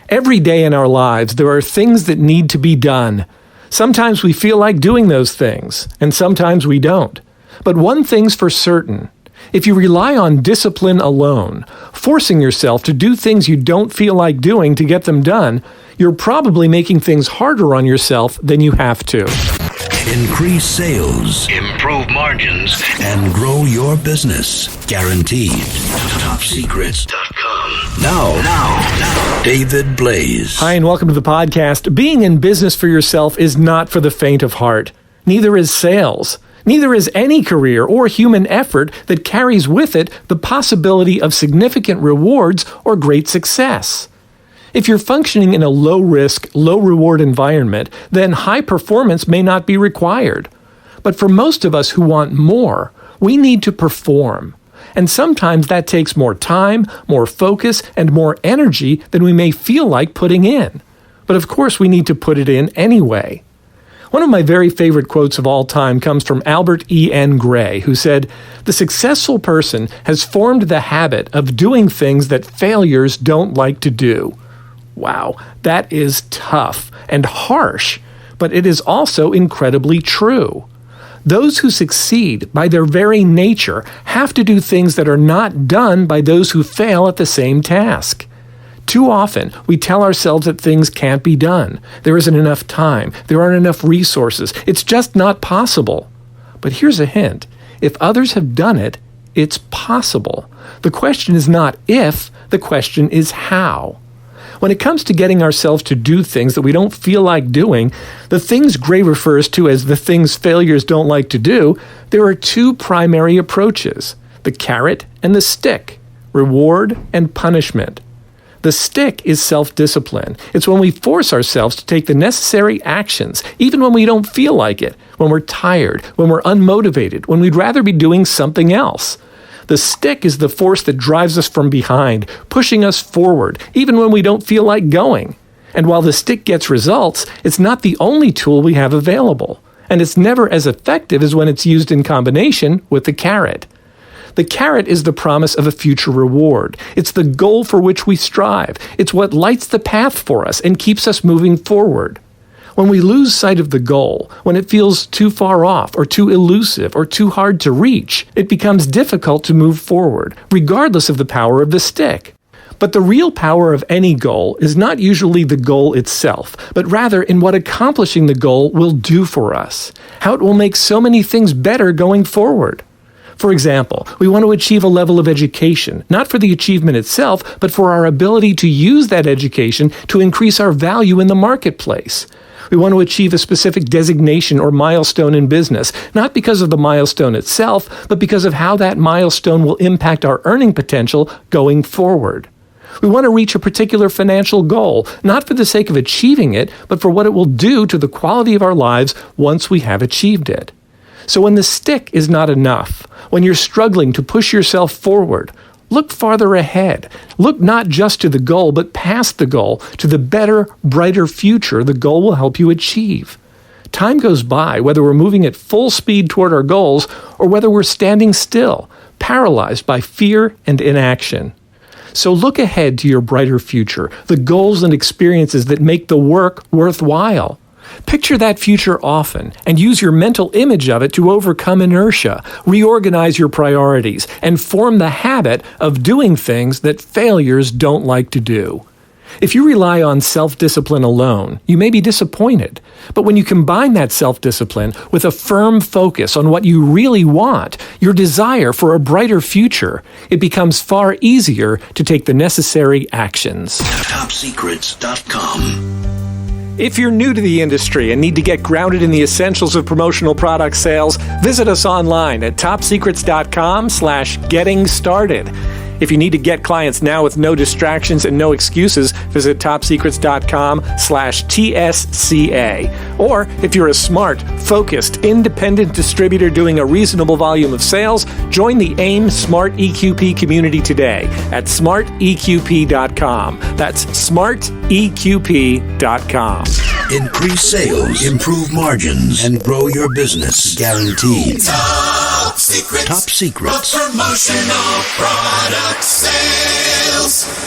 Every day in our lives, there are things that need to be done. Sometimes we feel like doing those things, and sometimes we don't. But one thing's for certain. If you rely on discipline alone, forcing yourself to do things you don't feel like doing to get them done, you're probably making things harder on yourself than you have to. Increase sales, improve margins, and grow your business. Guaranteed. TopSecrets.com. Now, David Blaze. Hi, and welcome to the podcast. Being in business for yourself is not for the faint of heart. Neither is sales. Neither is any career or human effort that carries with it the possibility of significant rewards or great success. If you're functioning in a low-risk, low-reward environment, then high performance may not be required. But for most of us who want more, we need to perform. And sometimes that takes more time, more focus, and more energy than we may feel like putting in. But of course, we need to put it in anyway. One of my very favorite quotes of all time comes from Albert E.N. who said, "The successful person has formed the habit of doing things that failures don't like to do." Wow, that is tough and harsh, but it is also incredibly true. Those who succeed by their very nature have to do things that are not done by those who fail at the same task. Too often, we tell ourselves that things can't be done. There isn't enough time. There aren't enough resources. It's just not possible. But here's a hint. If others have done it, it's possible. The question is not if, the question is how. When it comes to getting ourselves to do things that we don't feel like doing, the things Gray refers to as the things failures don't like to do, there are two primary approaches, the carrot and the stick, reward and punishment. The stick is self-discipline. It's when we force ourselves to take the necessary actions, even when we don't feel like it, when we're tired, when we're unmotivated, when we'd rather be doing something else. The stick is the force that drives us from behind, pushing us forward, even when we don't feel like going. And while the stick gets results, it's not the only tool we have available. And it's never as effective as when it's used in combination with the carrot. The carrot is the promise of a future reward. It's the goal for which we strive. It's what lights the path for us and keeps us moving forward. When we lose sight of the goal, when it feels too far off or too elusive or too hard to reach, it becomes difficult to move forward, regardless of the power of the stick. But the real power of any goal is not usually the goal itself, but rather in what accomplishing the goal will do for us, how it will make so many things better going forward. For example, we want to achieve a level of education, not for the achievement itself, but for our ability to use that education to increase our value in the marketplace. We want to achieve a specific designation or milestone in business, not because of the milestone itself, but because of how that milestone will impact our earning potential going forward. We want to reach a particular financial goal, not for the sake of achieving it, but for what it will do to the quality of our lives once we have achieved it. So when the stick is not enough, when you're struggling to push yourself forward, look farther ahead. Look not just to the goal, but past the goal, to the better, brighter future the goal will help you achieve. Time goes by, whether we're moving at full speed toward our goals or whether we're standing still, paralyzed by fear and inaction. So look ahead to your brighter future, the goals and experiences that make the work worthwhile. Picture that future often and use your mental image of it to overcome inertia, reorganize your priorities, and form the habit of doing things that failures don't like to do. If you rely on self-discipline alone, you may be disappointed. But when you combine that self-discipline with a firm focus on what you really want, your desire for a brighter future, it becomes far easier to take the necessary actions. TopSecrets.com. If you're new to the industry and need to get grounded in the essentials of promotional product sales, visit us online at TopSecrets.com/getting started. If you need to get clients now with no distractions and no excuses, visit TopSecrets.com/TSCA. Or if you're a smart, focused, independent distributor doing a reasonable volume of sales, join the AIM Smart EQP community today at SmartEQP.com. That's SmartEQP.com. Increase sales, improve margins, and grow your business. Guaranteed. Top Secrets. Top Secrets. Promotional product sales.